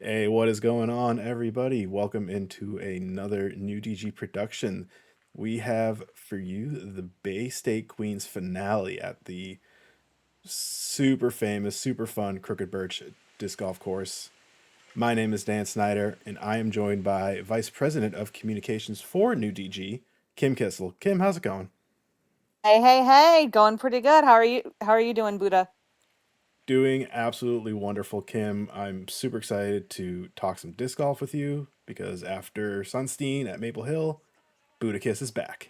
Hey, what is going on, everybody? Welcome into another new DG production. We have for you the Bay State Queens finale at the super famous, super fun Crooked Birch disc golf course. My name is Dan Snyder, and I am joined by Vice President of Communications for New DG, Kim Kisil. Kim, how's it going? Hey, hey, hey, going pretty good. How are you? How are you doing, Buddha? Doing absolutely wonderful, Kim. I'm super excited to talk some disc golf with you because after Sunstein at Maple Hill, Buddha Kiss is back.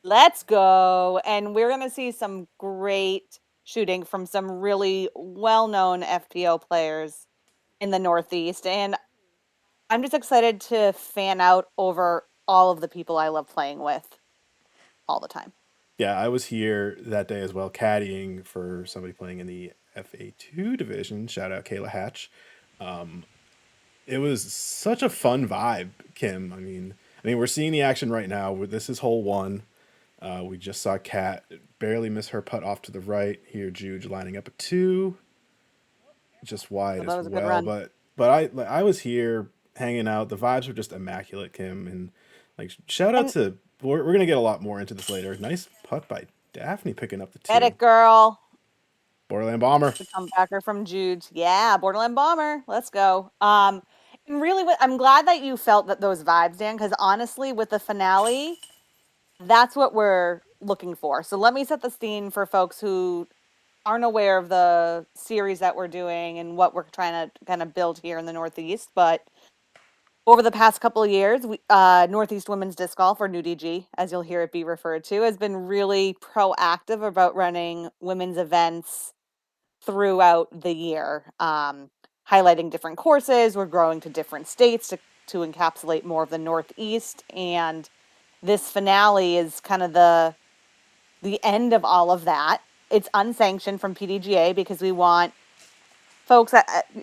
Let's go. And we're going to see some great shooting from some really well-known FPO players in the Northeast. And I'm just excited to fan out over all of the people I love playing with all the time. Yeah, I was here that day as well, caddying for somebody playing in the FA2 division. Shout out Kayla Hatch. It was such a fun vibe, Kim. I mean, we're seeing the action right now. This is hole one. We just saw Kat barely miss her putt off to the right. Here, Juge lining up a two, just wide So that as was a good well. run. But I was here hanging out. The vibes were just immaculate, Kim. And like, shout out And to we're gonna get a lot more into this later. Nice putt by Daphne picking up the get two. it, girl. Borderland Bomber. The comebacker from Jude. Yeah, Borderland Bomber. Let's go. And really, I'm glad that you felt that those vibes, Dan, because honestly, with the finale, that's what we're looking for. So let me set the scene for folks who aren't aware of the series that we're doing and what we're trying to kind of build here in the Northeast. But over the past couple of years, Northeast Women's Disc Golf, or NUDG, as you'll hear it be referred to, has been really proactive about running women's events throughout the year, highlighting different courses. We're growing to different states to encapsulate more of the Northeast. And this finale is kind of the end of all of that. It's unsanctioned from PDGA because we want folks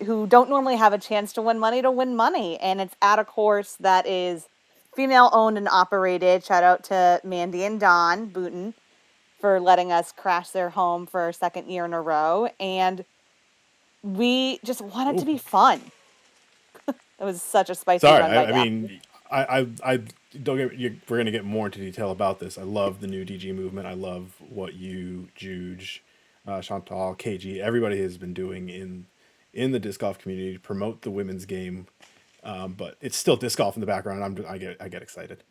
who don't normally have a chance to win money, and it's at a course that is female owned and operated. Shout out to Mandy and Don Booten for letting us crash their home for a second year in a row, and we just want it to Ooh, be fun. It was such a spicy sorry. run by I Daphne. mean, I don't get. We're gonna get more into detail about this. I love the new DG movement. I love what you, Juge, Chantal, KG, everybody has been doing in the disc golf community to promote the women's game. But it's still disc golf in the background. I get excited.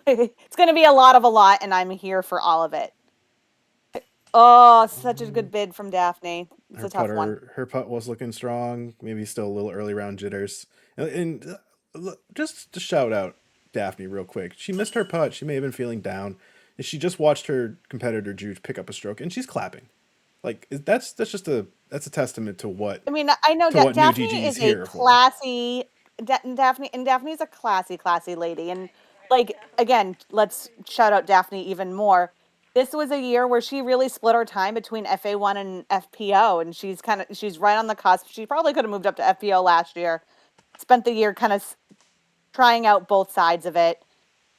It's going to be a lot, and I'm here for all of it. Oh, such a good bid from Daphne. It's a tough one. Her putt was looking strong. Maybe still a little early round jitters. And just to shout out Daphne real quick, she missed her putt. She may have been feeling down, and she just watched her competitor Jude pick up a stroke, and she's clapping. Like that's just a testament I mean, I know to what new Daphne DG is is a here for. classy Daphne's a classy lady. And like again, let's shout out Daphne even more. This was a year where she really split her time between FA1 and FPO, and she's right on the cusp. She probably could have moved up to FPO last year. Spent the year kind of trying out both sides of it,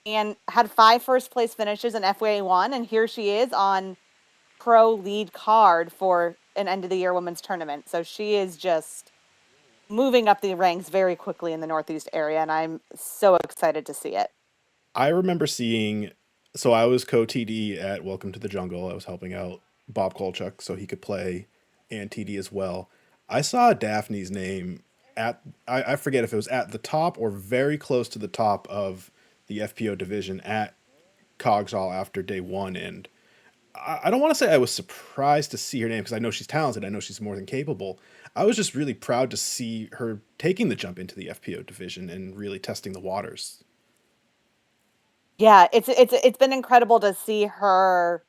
and had five first place finishes in FA1, and here she is on pro lead card for an end of the year women's tournament. So she is just moving up the ranks very quickly in the Northeast area, and I'm so excited to see it. I remember seeing. So I was co TD at Welcome to the Jungle. I was helping out Bob Kolchuk so he could play and TD as well. I saw Daphne's name at I forget if it was at the top or very close to the top of the FPO division at Cogsall after day one, and I don't want to say I was surprised to see her name because I know she's talented. I know she's more than capable. I was just really proud to see her taking the jump into the FPO division and really testing the waters. Yeah, it's been incredible to see her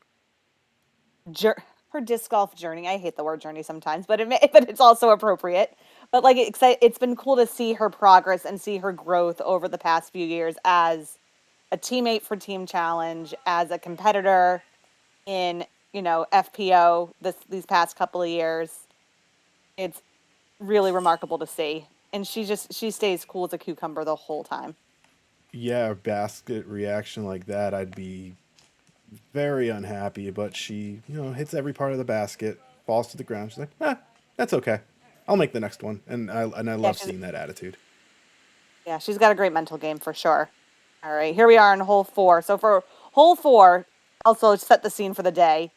disc golf journey. I hate the word journey sometimes, but it's also appropriate. But like it's been cool to see her progress and see her growth over the past few years as a teammate for Team Challenge, as a competitor in, FPO these past couple of years. It's really remarkable to see. And she stays cool as a cucumber the whole time. Yeah, a basket reaction like that, I'd be very unhappy. But she, hits every part of the basket, falls to the ground. She's like, that's okay. I'll make the next one, and I Yeah, love seeing that attitude. she's got a great mental game for sure. All right, here we are in hole 4. So for hole 4, also set the scene for the day.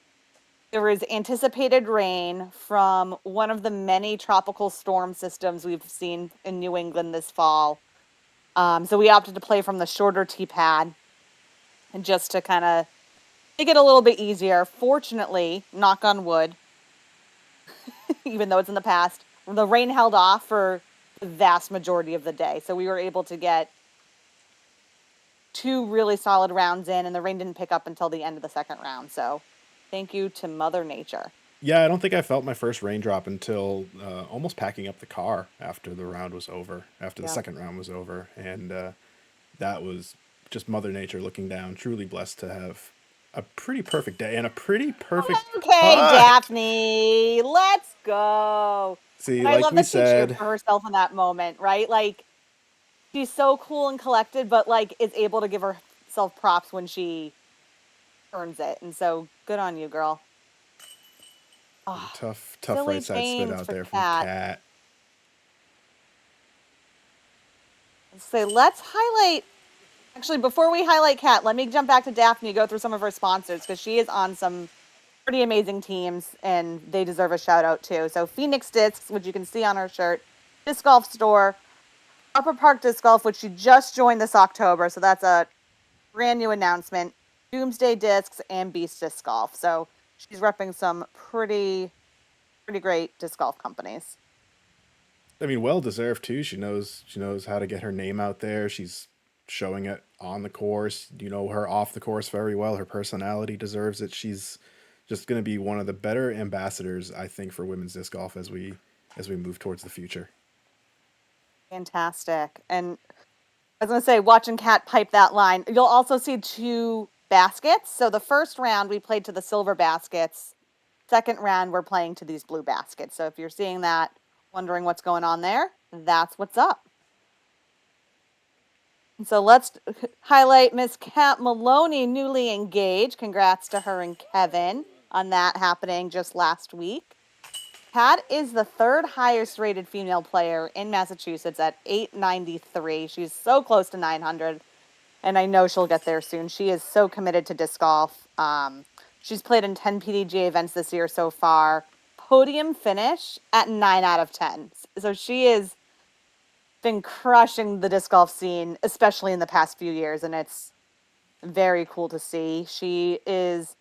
There is anticipated rain from one of the many tropical storm systems we've seen in New England this fall. So we opted to play from the shorter tee pad, and just to kind of make it a little bit easier. Fortunately, knock on wood, even though it's in the past, the rain held off for the vast majority of the day. So we were able to get 2 really solid rounds in, and the rain didn't pick up until the end of the second round. So thank you to Mother Nature. Yeah, I don't think I felt my first raindrop until almost packing up the car after the round was over, after the Yeah. second round was over, and that was just Mother Nature looking down. Truly blessed to have a pretty perfect day and a pretty perfect Okay, putt. Daphne, let's go. See, And I like love we that she cheered said, for herself in that moment, right? Like, she's so cool and collected, but like is able to give herself props when she earns it. And so good on you, girl. Oh, tough silly right side spit pains out for there from Cat. Cat. Say, let's highlight. Actually, before we highlight Cat, let me jump back to Daphne, go through some of her sponsors, because she is on some pretty amazing teams and they deserve a shout out too. So Phoenix Discs, which you can see on her shirt, Disc Golf Store, Upper Park Disc Golf, which she just joined this October. So that's a brand new announcement. Doomsday Discs and Beast Disc Golf. So she's repping some pretty great disc golf companies. I mean, well deserved too. She knows how to get her name out there. She's showing it on the course. You know her off the course very well. Her personality deserves it. She's just going to be one of the better ambassadors, I think, for women's disc golf as we move towards the future. Fantastic. And I was going to say, watching Cat pipe that line, you'll also see 2 baskets. So the first round we played to the silver baskets. Second round we're playing to these blue baskets. So if you're seeing that, wondering what's going on there, that's what's up. And so let's highlight Miss Kat Maloney, newly engaged. Congrats to her and Kevin on that happening just last week. Kat is the 3rd highest rated female player in Massachusetts at 893. She's so close to 900, and I know she'll get there soon. She is so committed to disc golf. She's played in 10 PDGA events this year so far. Podium finish at 9 out of 10. So she has been crushing the disc golf scene, especially in the past few years, and it's very cool to see. She is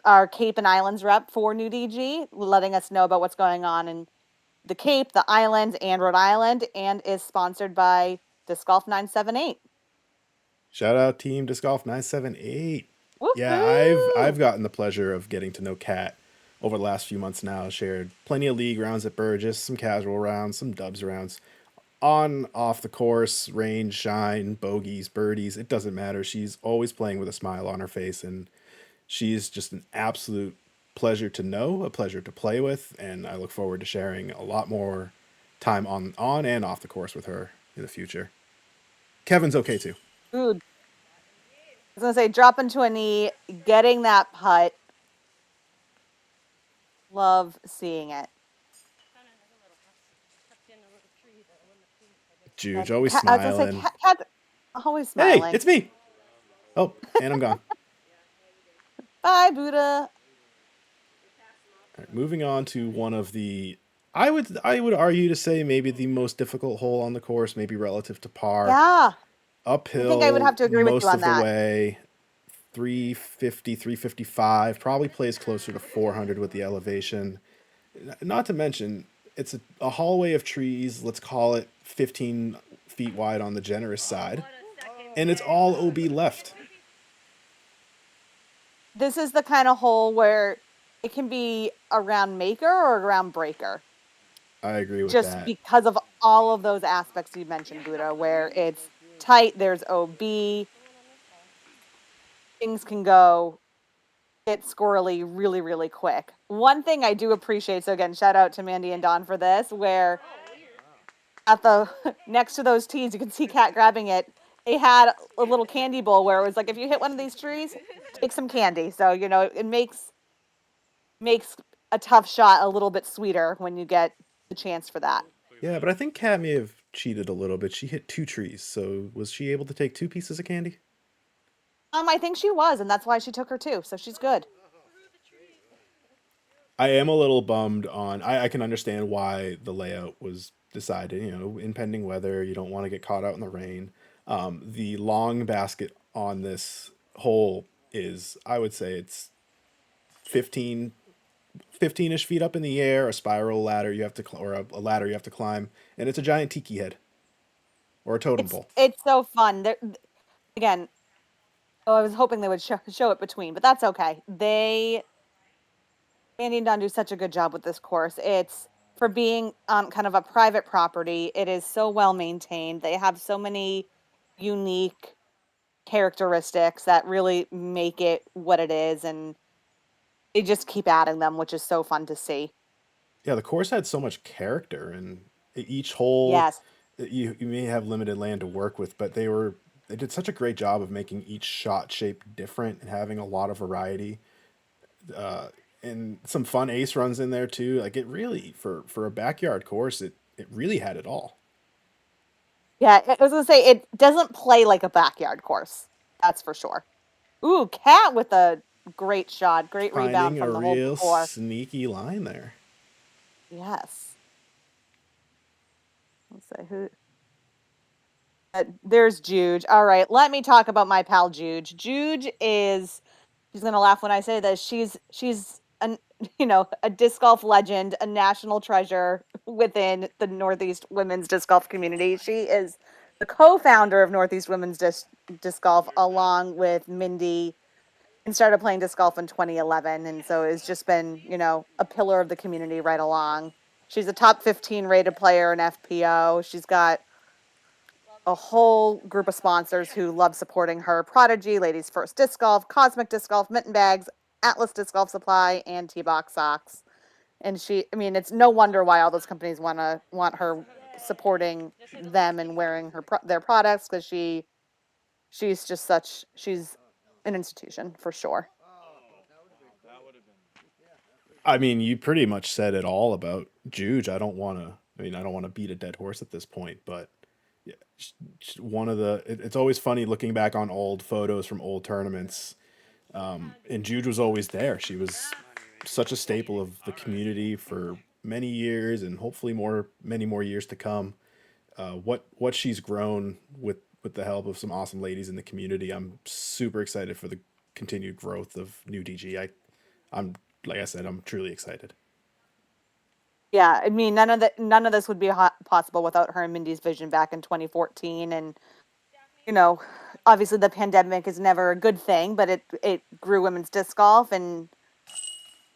our Cape and Islands rep for New DG, letting us know about what's going on in the Cape, the Islands, and Rhode Island, and is sponsored by Disc Golf 978. Shout out Team Disc Golf 978. Yeah, Woohoo! I've gotten the pleasure of getting to know Kat over the last few months now. Shared plenty of league rounds at Burgess, some casual rounds, some dubs rounds. On, off the course, rain, shine, bogeys, birdies, it doesn't matter. She's always playing with a smile on her face, and she's just an absolute pleasure to know, a pleasure to play with, and I look forward to sharing a lot more time on and off the course with her in the future. Kevin's okay too. Dude, I was going to say, dropping to a knee, getting that putt. Love seeing it. Juge, always I was going to smiling. say, Cat always Hey, smiling. it's me. Oh, and I'm gone. Bye, Buddha. All right, moving on to one of the I would argue to say maybe the most difficult hole on the course, maybe relative to par. Yeah, I think I would Uphill have to agree with you most on of the that. way. 350, 355, probably plays closer to 400 with the elevation. Not to mention, it's a hallway of trees, let's call it 15 feet wide on the generous side. And it's all OB left. This is the kind of hole where it can be a round maker or a round breaker, I agree with just that. because of all of those aspects you mentioned, Buddha, where it's tight, there's OB, things can go get squirrely really, really quick. One thing I do appreciate, so again, shout out to Mandy and Don for this, where at the next to those tees, you can see Kat grabbing it. They had a little candy bowl where it was like, if you hit one of these trees, take some candy. So, it makes a tough shot a little bit sweeter when you get the chance for that. Yeah, but I think Kat may have cheated a little bit. She hit two trees, so was she able to take two pieces of candy? I think she was, and that's why she took her too. So she's good. I am a little bummed on. I can understand why the layout was decided. You know, impending weather, you don't want to get caught out in the rain. The long basket on this hole is, I would say, it's 15, 15-ish feet up in the air, a spiral ladder you have to, or a ladder you have to climb, and it's a giant tiki head or a totem pole. It's so fun. There again. Oh, I was hoping they would show it between, but that's okay. Andy and Don do such a good job with this course. It's for being kind of a private property. It is so well maintained. They have so many unique characteristics that really make it what it is, and they just keep adding them, which is so fun to see. Yeah, the course had so much character, and each hole, Yes. you may have limited land to work with, but they did such a great job of making each shot shape different and having a lot of variety, and some fun ace runs in there too. Like it really, for a backyard course, it really had it all. Yeah, I was gonna say it doesn't play like a backyard course. That's for sure. Ooh, Cat with a great shot, great rebound Finding a from the hole real before. sneaky line there. Yes. Let's say who. There's Juge. All right, let me talk about my pal Juge. Juge is. She's gonna laugh when I say this. She's an a disc golf legend, a national treasure within the Northeast women's disc golf community. She is the co-founder of Northeast Women's Disc Golf, along with Mindy, and started playing disc golf in 2011, and so it's just been a pillar of the community right along. She's a top 15 rated player in FPO. She's got a whole group of sponsors who love supporting her: Prodigy, Ladies First Disc Golf, Cosmic Disc Golf, Mitten Bags, Atlas Disc Golf Supply, and T-Box Socks. And it's no wonder why all those companies want her supporting them and wearing their products, because she's an institution for sure. I mean, you pretty much said it all about Juge. I don't want to. I mean, I don't want to beat a dead horse at this point, but yeah, one of the. It's always funny looking back on old photos from old tournaments. And Jude was always there. She was such a staple of the community for many years, and hopefully many more years to come. What she's grown with the help of some awesome ladies in the community, I'm super excited for the continued growth of New DG. I'm like I said, I'm truly excited. Yeah, I mean, none of this would be possible without her and Mindy's vision back in 2014. And you know, obviously the pandemic is never a good thing, but it grew women's disc golf and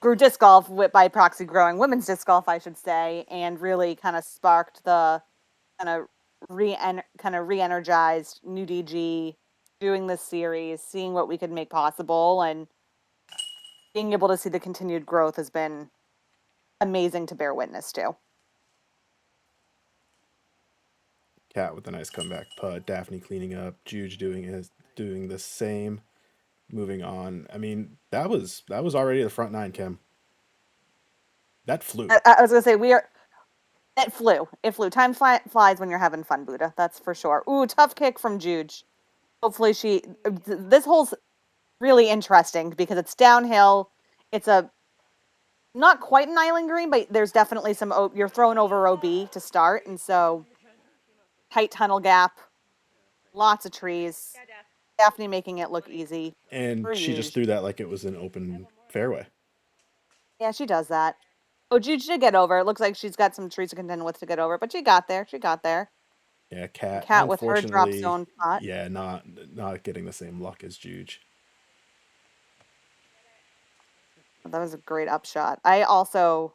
grew disc golf by proxy growing women's disc golf, I should say, and really kind of sparked the kind of re-energized New DG doing this series, seeing what we could make possible, and being able to see the continued growth has been amazing to bear witness to. Cat with a nice comeback putt. Daphne cleaning up. Juge doing the same. Moving on. I mean, that was already the front nine, Kim. That flew. I was gonna say we are. It flew. It flew. Time flies when you're having fun, Buddha. That's for sure. Ooh, tough kick from Juge. Hopefully this hole's really interesting because it's downhill. It's a not quite an island green, but there's definitely some. You're throwing over OB to start, and so tight tunnel gap, lots of trees. Daphne making it look easy And for she just Juge. threw that like it was an open fairway. Yeah, she does that. Oh, Juge did get over. It looks like she's got some trees to contend with to get over, but she got there. She got there. Yeah, And Cat. Cat with her drop Unfortunately, zone pot. yeah, not getting the same luck as Juge. That was a great upshot. I also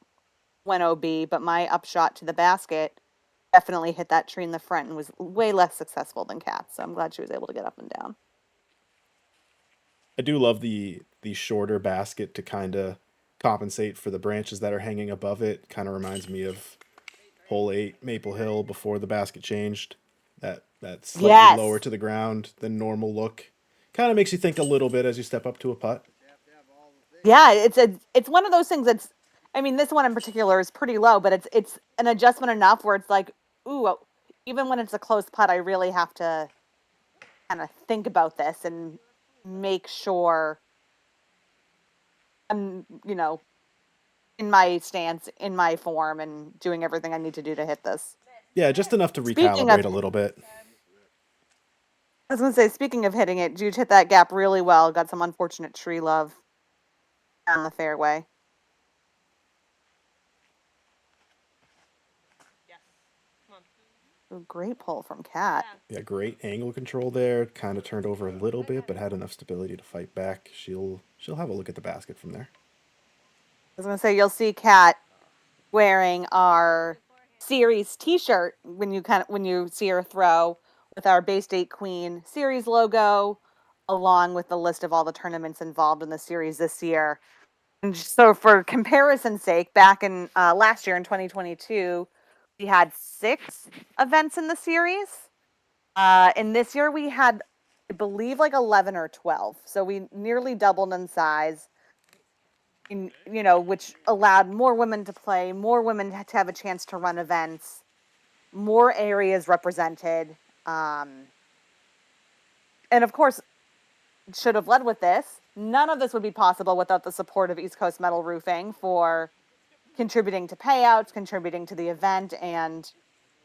went OB, but my upshot to the basket definitely hit that tree in the front and was way less successful than Cat. So I'm glad she was able to get up and down. I do love the shorter basket to kind of compensate for the branches that are hanging above it. Kind of reminds me of hole 8 Maple Hill before the basket changed. That slightly lower Yes. to the ground than normal look. Kind of makes you think a little bit as you step up to a putt. Yeah, it's one of those things that's I mean, this one in particular is pretty low, but it's an adjustment enough where it's like, ooh, even when it's a close putt, I really have to kind of think about this and make sure I'm, in my stance, in my form, and doing everything I need to do to hit this. Yeah, just enough to Speaking of, recalibrate a little bit. I was going to say, speaking of hitting it, Jude hit that gap really well. Got some unfortunate tree love down the fairway. Ooh, great pull from Kat. Yeah, great angle control there. Kind of turned over a little bit, but had enough stability to fight back. She'll have a look at the basket from there. I was going to say, you'll see Kat wearing our series T-shirt when you see her throw with our Bay State Queen series logo, along with the list of all the tournaments involved in the series this year. And so, for comparison's sake, back in last year in 2022, we had 6 events in the series. And this year we had, I believe, like 11 or 12. So we nearly doubled in size. Which allowed more women to play, more women to have a chance to run events, more areas represented. And of course, should have led with this. None of this would be possible without the support of East Coast Metal Roofing for contributing to payouts, contributing to the event. And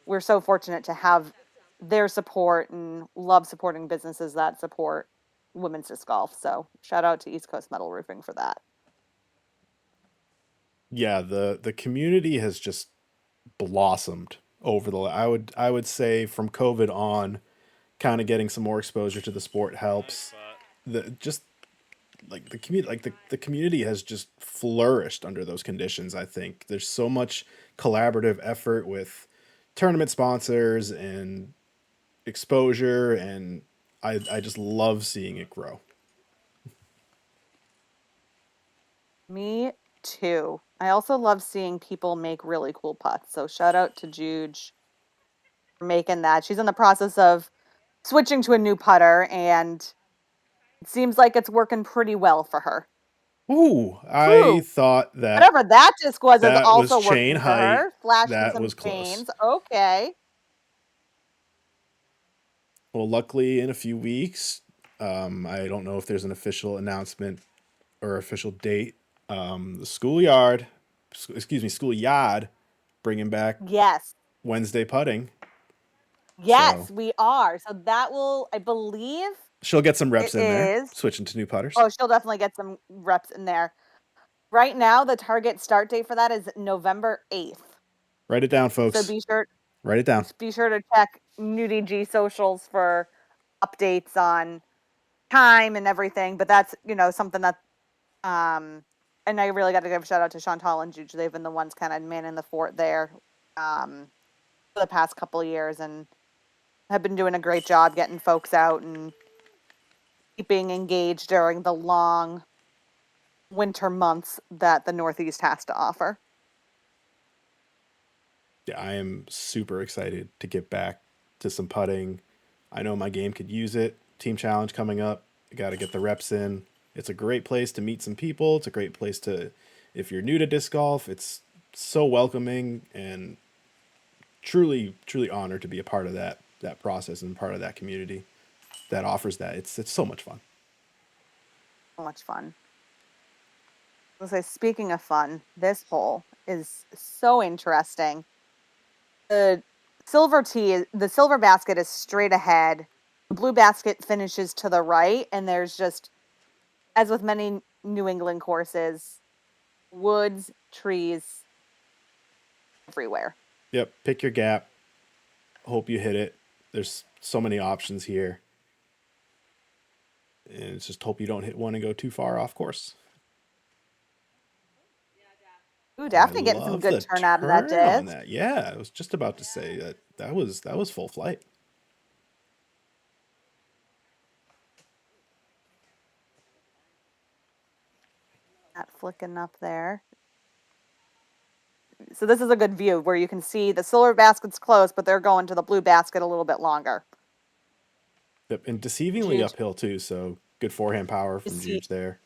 we're so fortunate to have their support and love supporting businesses that support women's disc golf. So shout out to East Coast Metal Roofing for that. Yeah, the community has just blossomed over the. I would say from COVID on, kind of getting some more exposure to the sport helps. The just like the community the community has just flourished under those conditions. I think there's so much collaborative effort with tournament sponsors and exposure, and I just love seeing it grow. Me too. I also love seeing people make really cool putts. So shout out to Juge for making that. She's in the process of switching to a new putter, and it seems like it's working pretty well for her. Ooh, I Whew. thought that Whatever that disc was is that was also chain working for height. her. Flashing That some was close. chains. Okay. Well, luckily, in a few weeks, I don't know if there's an official announcement or official date. The schoolyard, bringing back Yes. Wednesday putting. So Yes, we are. So that will, I believe she'll get some it reps in there, is. switching to new putters. Oh, she'll definitely get some reps in there. Right now, the target start date for that is November 8th. Write it down, So folks. Write it down. be sure to check NudieG socials for updates on time and everything. But that's, something that and I really got to give a shout out to Chantal and Juju. They've been the ones kind of manning the fort there for the past couple of years and have been doing a great job getting folks out and keeping engaged during the long winter months that the Northeast has to offer. Yeah, I am super excited to get back to some putting. I know my game could use it. Team challenge coming up. I got to get the reps in. It's a great place to meet some people. It's a great place to, if you're new to disc golf, it's so welcoming and truly, truly honored to be a part of that process and part of that community that offers that. It's so much fun. So much fun. I say, speaking of fun, this hole is so interesting. The the silver basket is straight ahead. The blue basket finishes to the right, and there's just, as with many New England courses, woods, trees everywhere. Yep, pick your gap. Hope you hit it. There's so many options here. And it's just hope you don't hit one and go too far off course. Ooh, I definitely getting some love good the turn out of that turn on disc. that. Yeah, I was just about to say that was full flight. Not flicking up there. So this is a good view where you can see the silver basket's close, but they're going to the blue basket a little bit longer. Yep, and deceivingly Juge, uphill too. So good forehand power you from see, Juge there.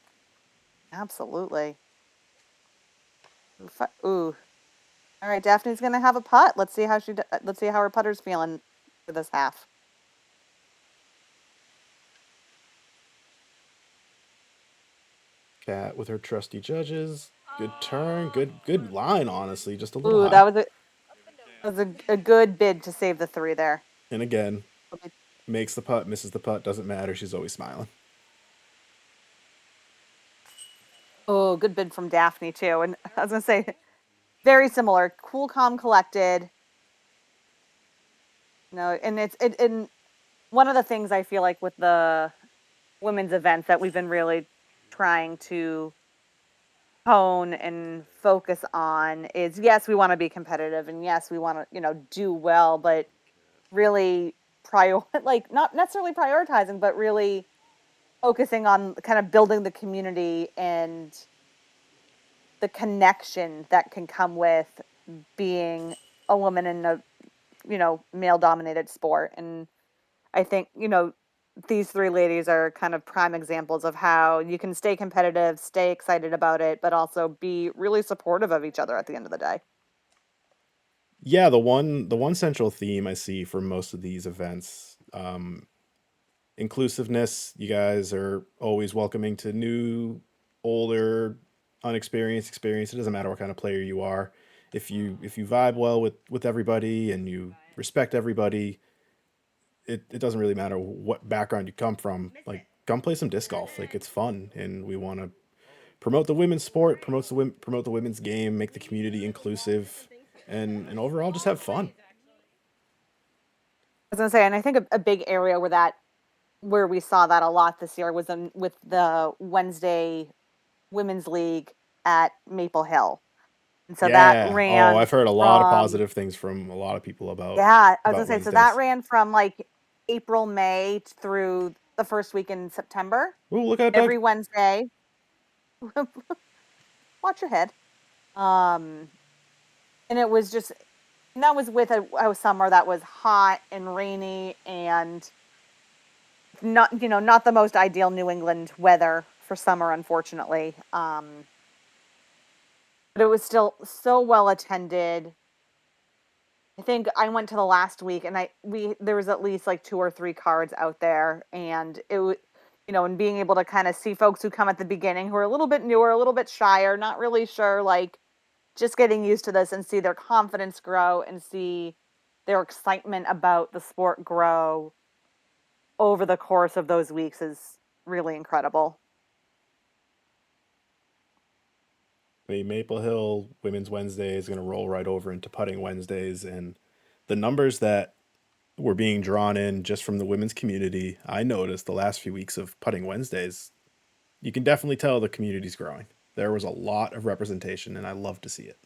absolutely. Ooh. All right, Daphne's gonna have a putt. Let's see how let's see how her putter's feeling for this half. Cat with her trusty judges. Good turn. Good line, honestly. Just a little Ooh, high. that was a good bid to save the 3 there. And again, makes the putt, misses the putt, doesn't matter. She's always smiling. Oh, good bid from Daphne too. And I was gonna say, very similar. Cool, calm, collected. And and one of the things I feel like with the women's events that we've been really trying to hone and focus on is yes, we want to be competitive and yes, we want to, do well, but really like not necessarily prioritizing, but really focusing on kind of building the community and the connection that can come with being a woman in a male dominated sport. And I think these 3 ladies are kind of prime examples of how you can stay competitive, stay excited about it, but also be really supportive of each other at the end of the day. Yeah, the one central theme I see for most of these events, inclusiveness. You guys are always welcoming to new, older, unexperienced experience. It doesn't matter what kind of player you are. If you vibe well with everybody and you respect everybody, it doesn't really matter what background you come from. Like, come play some disc golf. Like, it's fun, and we want to promote the women's sport, promote the women's game, make the community inclusive, and overall just have fun. I was gonna say, and I think a big area where we saw that a lot this year was with the Wednesday Women's League at Maple Hill. And so that Yeah. Oh, ran I've heard a lot of from positive things from a lot of people yeah, I was gonna about say, so that Wednesdays. ran from like April, May through the first week in September. Oh, look out, Doug. Every Wednesday, watch your head. Um, and it was just and that was with a summer that was hot and rainy and not the most ideal New England weather for summer, unfortunately. But it was still so well attended. I think I went to the last week and there was at least like 2 or 3 cards out there, and and being able to kind of see folks who come at the beginning who are a little bit newer, a little bit shyer, not really sure, like just getting used to this and see their confidence grow and see their excitement about the sport grow over the course of those weeks is really incredible. The Maple Hill Women's Wednesday is going to roll right over into Putting Wednesdays, and the numbers that were being drawn in just from the women's community, I noticed the last few weeks of Putting Wednesdays, you can definitely tell the community's growing. There was a lot of representation, and I love to see it.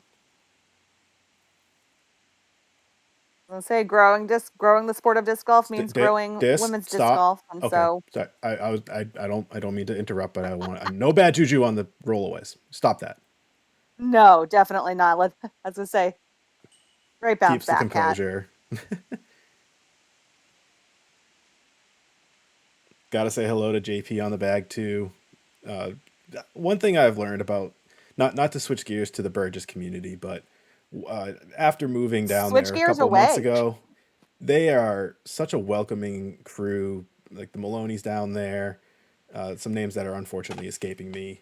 I'll say growing the sport of disc golf means growing Disc, women's disc stop. golf, and Okay, so sorry. I don't mean to interrupt, but I want no bad juju on the rollaways. Stop that. no, definitely not. As I say, great bounce Keeps the back, Cat. composure. Got to say hello to JP on the bag too. Uh, One thing I've learned about, not to switch gears to the Burgess community, but after moving down Switch there a gears couple of months away. ago, they are such a welcoming crew. Like the Maloney's down there, some names that are unfortunately escaping me.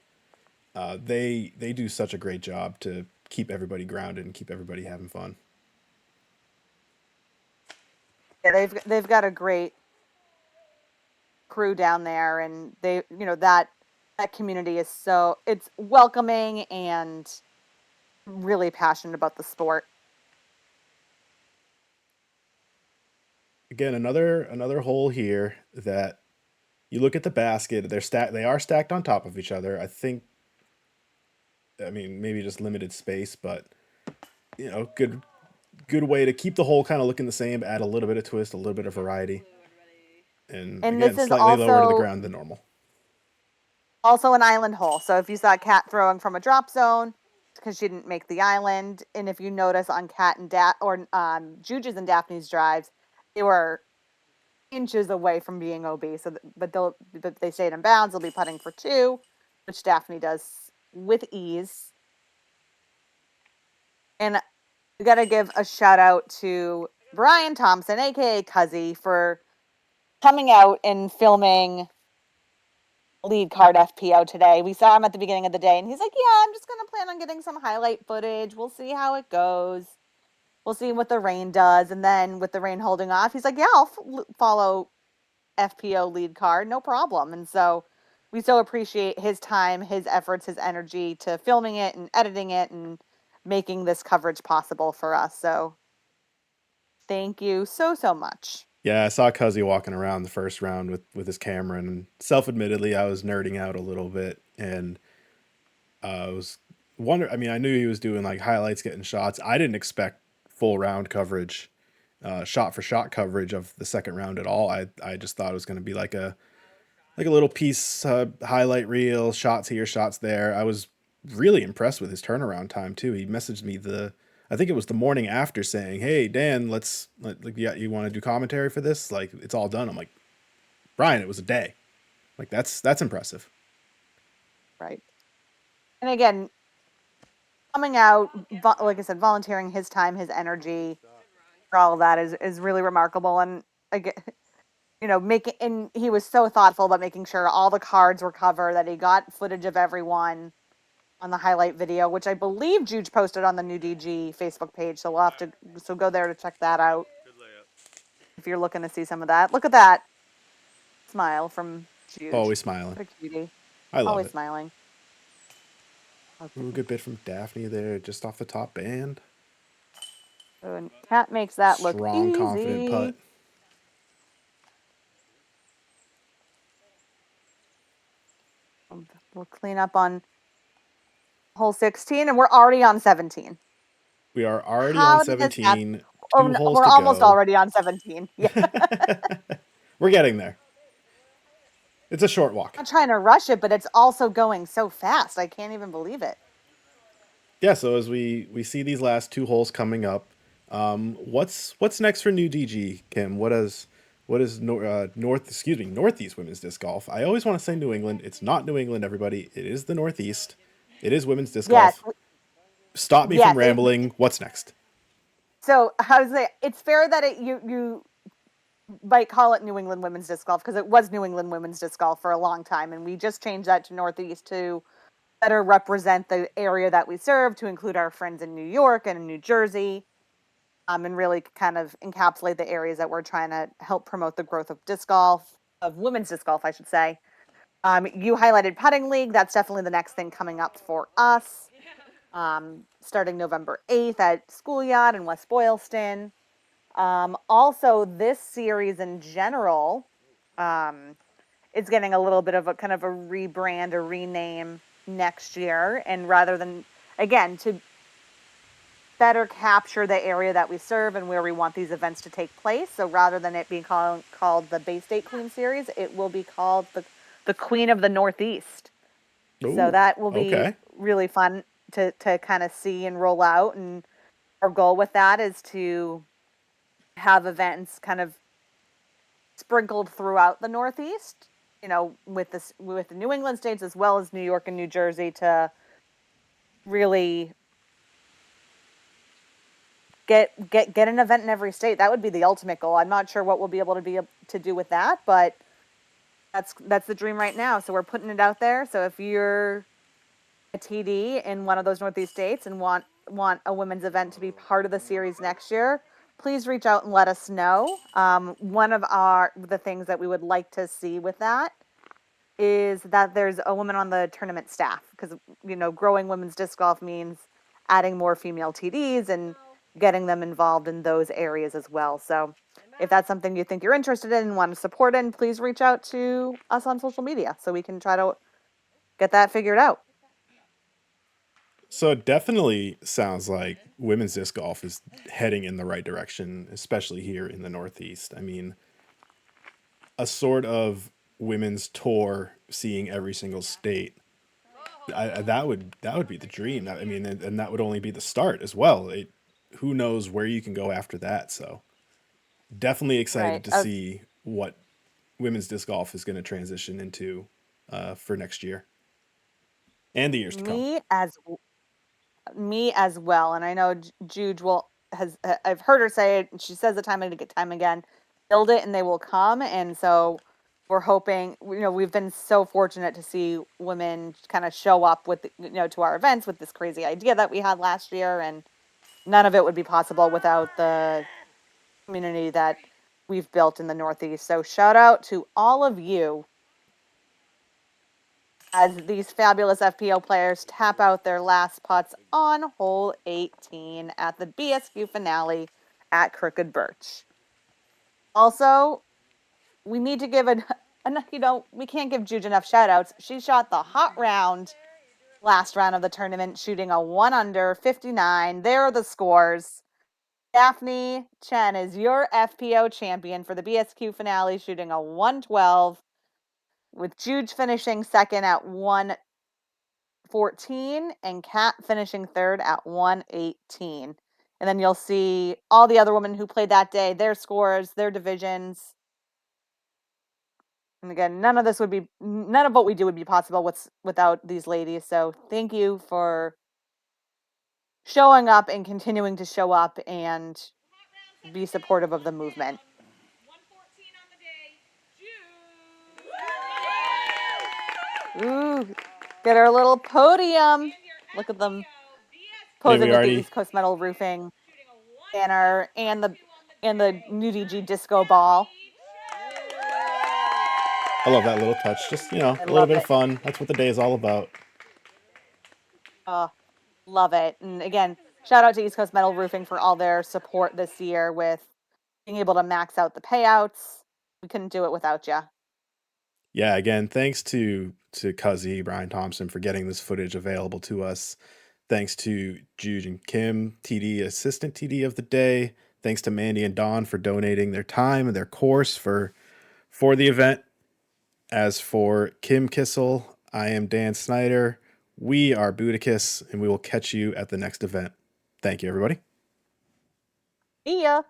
They do such a great job to keep everybody grounded and keep everybody having fun. Yeah, they've got a great crew down there, and that community is so it's welcoming and really passionate about the sport. Again, another hole here that you look at the basket. They are stacked on top of each other. I think. I mean, maybe just limited space, but good way to keep the hole kind of looking the same. Add a little bit of twist, a little bit of variety, and And again, this is slightly lower to the ground than normal. also an island hole. So if you saw Cat throwing from a drop zone, because she didn't make the island, and if you notice on Cat and or Juju's and Daphne's drives, they were inches away from being OB. But they stayed in bounds. They'll be putting for 2, which Daphne does with ease. And we got to give a shout out to Brian Thompson, aka Cuzzy, for coming out and filming lead card FPO today. We saw him at the beginning of the day, and he's like, "Yeah, I'm just gonna plan on getting some highlight footage. We'll see how it goes. We'll see what the rain does." And then with the rain holding off, he's like, "Yeah, I'll follow FPO lead card, no problem." And so we so appreciate his time, his efforts, his energy to filming it and editing it and making this coverage possible for us. So thank you so much. Yeah, I saw Cuzzy walking around the first round with his camera, and self-admittedly, I was nerding out a little bit, and I was I mean, I knew he was doing like highlights, getting shots. I didn't expect full round coverage, shot for shot coverage of the second round at all. I just thought it was going to be like a little piece, highlight reel, shots here, shots there. I was really impressed with his turnaround time too. He messaged me I think it was the morning after, saying, "Hey Dan, like, yeah, you want to do commentary for this? Like, it's all done." I'm like, "Brian, it was a day. Like, that's impressive." Right. And again, coming out, like I said, volunteering his time, his energy for all of that is really remarkable. And again, making, and he was so thoughtful about making sure all the cards were covered, that he got footage of everyone on the highlight video, which I believe Juge posted on the New DG Facebook page. So we'll have to go there to check that out if you're looking to see some of that. Look at that smile from Juge. Always smiling. What a cutie. I love Always it. smiling. Ooh, a good bit from Daphne there, just off the top band. And Cat makes that look Strong, confident easy. putt. We'll clean up on hole 16, and we're already on 17. We are already on How did this happen? 17. Oh, Two no, holes we're to almost go. already on 17. Yeah. We're getting there. It's a short walk. I'm not trying to rush it, but it's also going so fast. I can't even believe it. Yeah, so as we see these last two holes coming up, what's next for New DG, Kim? What is Northeast Women's Disc Golf? I always want to say New England. It's not New England, everybody. It is the Northeast. It is women's disc Yes, golf. Stop me from yes. rambling. What's next? So how does it? It's fair that you might call it New England Women's Disc Golf, because it was New England Women's Disc Golf for a long time, and we just changed that to Northeast to better represent the area that we serve, to include our friends in New York and in New Jersey, and really kind of encapsulate the areas that we're trying to help promote the growth of disc golf, of women's disc golf, I should say. You highlighted putting league. That's definitely the next thing coming up for us. Starting November 8th at Schoolyard in West Boylston. Also, this series in general is getting a little bit of a kind of a rebrand, a rename next year. And rather than, again, to better capture the area that we serve and where we want these events to take place. So rather than it being called the Bay State Queen Series, it will be called the Queen of the Northeast. So Ooh, that will be okay. really fun to kind of see and roll out. And our goal with that is to have events kind of sprinkled throughout the Northeast, with the New England states as well as New York and New Jersey, to really get an event in every state. That would be the ultimate goal. I'm not sure what we'll be able to do with that, but that's the dream right now. So we're putting it out there. So if you're a TD in one of those Northeast states and want a women's event to be part of the series next year, please reach out and let us know. One of the things that we would like to see with that is that there's a woman on the tournament staff, because growing women's disc golf means adding more female TDs and getting them involved in those areas as well. So if that's something you think you're interested in and want to support in, please reach out to us on social media so we can try to get that figured out. So it definitely sounds like women's disc golf is heading in the right direction, especially here in the Northeast. I mean, a sort of women's tour, seeing every single state. That would be the dream. I mean, and that would only be the start as well. Who knows where you can go after that? So definitely Right. excited to see what women's disc golf is going to transition into for next year and the years to come. Me as Me as well. And I know Jude will has I've heard her say it. She says it time and time again. Build it, and they will come. And so we're hoping. We've been so fortunate to see women kind of show up with to our events with this crazy idea that we had last year, and none of it would be possible without the community that we've built in the Northeast. So shout out to all of you as these fabulous FPO players tap out their last putts on hole 18 at the BSQ finale at Crooked Birch. Also, we need to give we can't give Juge enough shout outs. She shot the hot round last round of the tournament, shooting a 1 under 59. There are the scores. Daphne Chen is your FPO champion for the BSQ finale, shooting a 112, with Juge finishing second at 114 and Kat finishing third at 118. And then you'll see all the other women who played that day, their scores, their divisions. And again, none of what we do would be possible without these ladies. So thank you for showing up and continuing to show up and be supportive of the movement. Ooh, get our little podium. Look at them posing with the East Coast Metal Roofing banner and the New DG disco ball. I love that little touch. Just, a little bit of fun. That's what the day is all about. Love it. And again, shout out to East Coast Metal Roofing for all their support this year with being able to max out the payouts. We couldn't do it without you. Yeah, again, thanks to Cuzzy, Brian Thompson, for getting this footage available to us. Thanks to Jude and Kim, TD assistant TD of the day. Thanks to Mandy and Dawn for donating their time and their course for the event. As for Kim Kisil, I am Dan Snyder. We are Budicus, and we will catch you at the next event. Thank you, everybody. See ya.